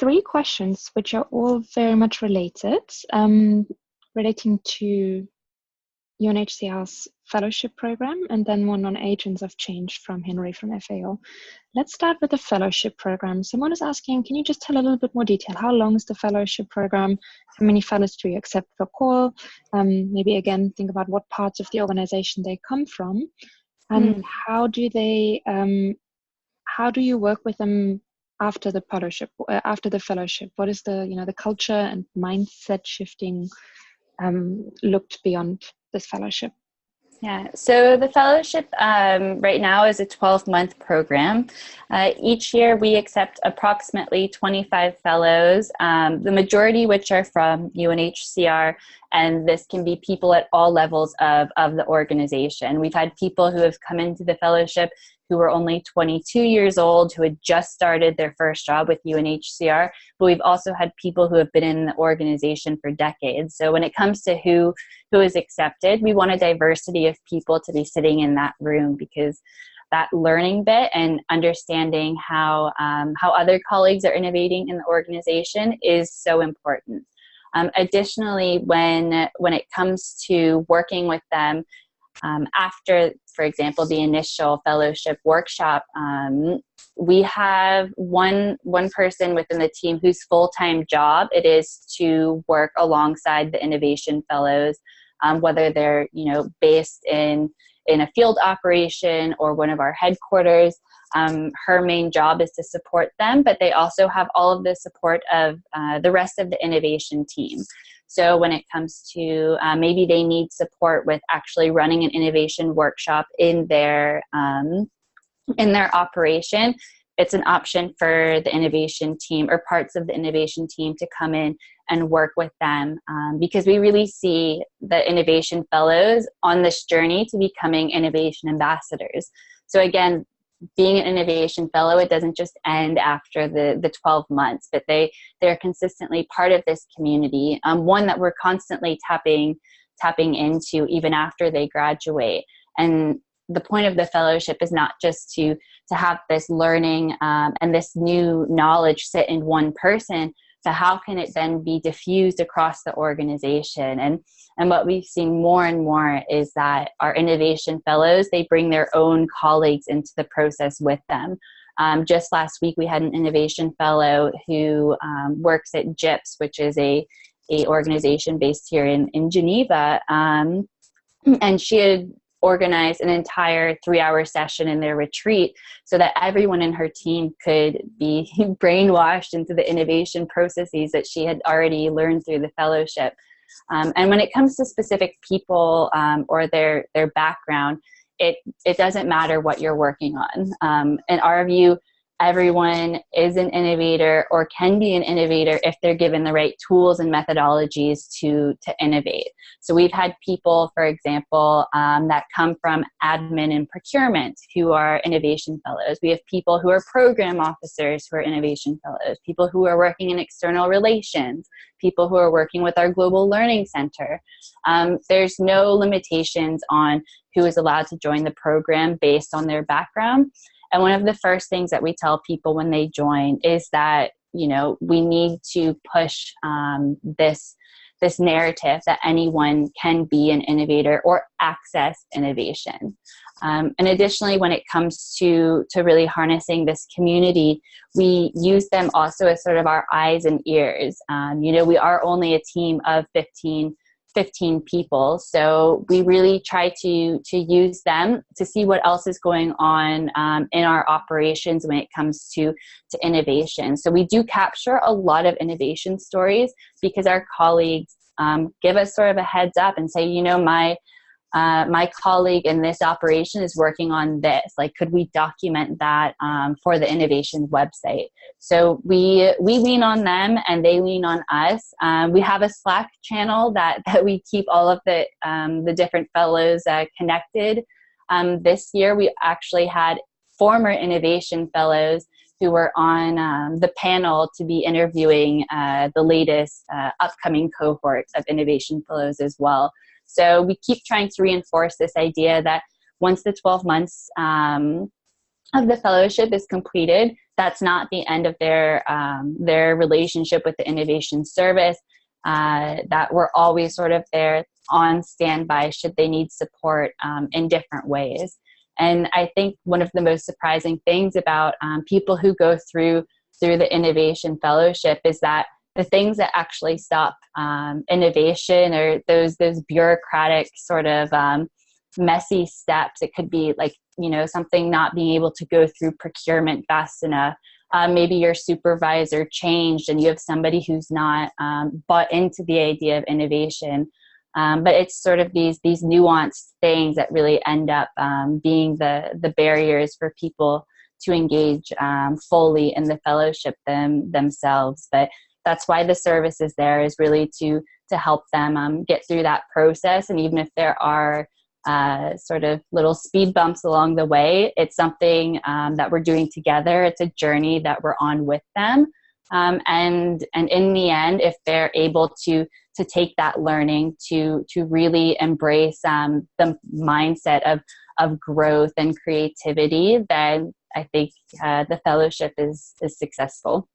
three questions, which are all very much related, relating to UNHCR's fellowship program, and then one on agents of change from Henry from FAO. Let's start with the fellowship program. Someone is asking, can you just tell a little bit more detail? How long is the fellowship program? How many fellows do you accept per call? Maybe again, think about what parts of the organization they come from, and how do you work with them after the fellowship? What is the culture and mindset shifting looked beyond this fellowship? Yeah, so the fellowship right now is a 12-month program. Each year we accept approximately 25 fellows, the majority which are from UNHCR, and this can be people at all levels of the organization. We've had people who have come into the fellowship who were only 22 years old, who had just started their first job with UNHCR, but we've also had people who have been in the organization for decades. So when it comes to who is accepted, we want a diversity of people to be sitting in that room, because that learning bit and understanding how other colleagues are innovating in the organization is so important. Additionally, when it comes to working with them, after, for example, the initial fellowship workshop, we have one person within the team whose full-time job it is to work alongside the innovation fellows, whether they're based in a field operation or one of our headquarters. Her main job is to support them, but they also have all of the support of the rest of the innovation team. So when it comes to maybe they need support with actually running an innovation workshop in their operation, it's an option for the innovation team or parts of the innovation team to come in and work with them, because we really see the innovation fellows on this journey to becoming innovation ambassadors. So again, being an innovation fellow, it doesn't just end after the 12 months, but they're consistently part of this community, one that we're constantly tapping into even after they graduate. And the point of the fellowship is not just to have this learning and this new knowledge sit in one person, but how can it then be diffused across the organization? And what we've seen more and more is that our innovation fellows, they bring their own colleagues into the process with them. Just last week, we had an innovation fellow who works at GIPS, which is a organization based here in Geneva. And she had organized an entire 3-hour session in their retreat so that everyone in her team could be brainwashed into the innovation processes that she had already learned through the fellowship. And when it comes to specific people or their background, it doesn't matter what you're working on. In our view, everyone is an innovator or can be an innovator if they're given the right tools and methodologies to innovate. So we've had people, for example, that come from admin and procurement who are innovation fellows. We have people who are program officers who are innovation fellows, people who are working in external relations, people who are working with our Global Learning Center. There's no limitations on who is allowed to join the program based on their background. And one of the first things that we tell people when they join is that, we need to push this narrative that anyone can be an innovator or access innovation. And additionally, when it comes to really harnessing this community, we use them also as sort of our eyes and ears. We are only a team of 15 people. So we really try to use them to see what else is going on in our operations when it comes to innovation. So we do capture a lot of innovation stories because our colleagues give us sort of a heads up and say, my colleague in this operation is working on this. Like, could we document that for the innovation website? So we lean on them and they lean on us. We have a Slack channel that we keep all of the different fellows connected. This year we actually had former innovation fellows who were on the panel to be interviewing the latest upcoming cohort of innovation fellows as well. So we keep trying to reinforce this idea that once the 12 months of the fellowship is completed, that's not the end of their relationship with the innovation service. That we're always sort of there on standby should they need support in different ways. And I think one of the most surprising things about people who go through the innovation fellowship is that the things that actually stop innovation are those bureaucratic sort of messy steps. It could be like, something not being able to go through procurement fast enough. Maybe your supervisor changed and you have somebody who's not bought into the idea of innovation. But it's sort of these nuanced things that really end up being the barriers for people to engage fully in the fellowship themselves. But that's why the service is there, is really to help them get through that process. And even if there are sort of little speed bumps along the way, it's something that we're doing together. It's a journey that we're on with them. And in the end, if they're able to take that learning to really embrace the mindset of growth and creativity, then I think the fellowship is successful.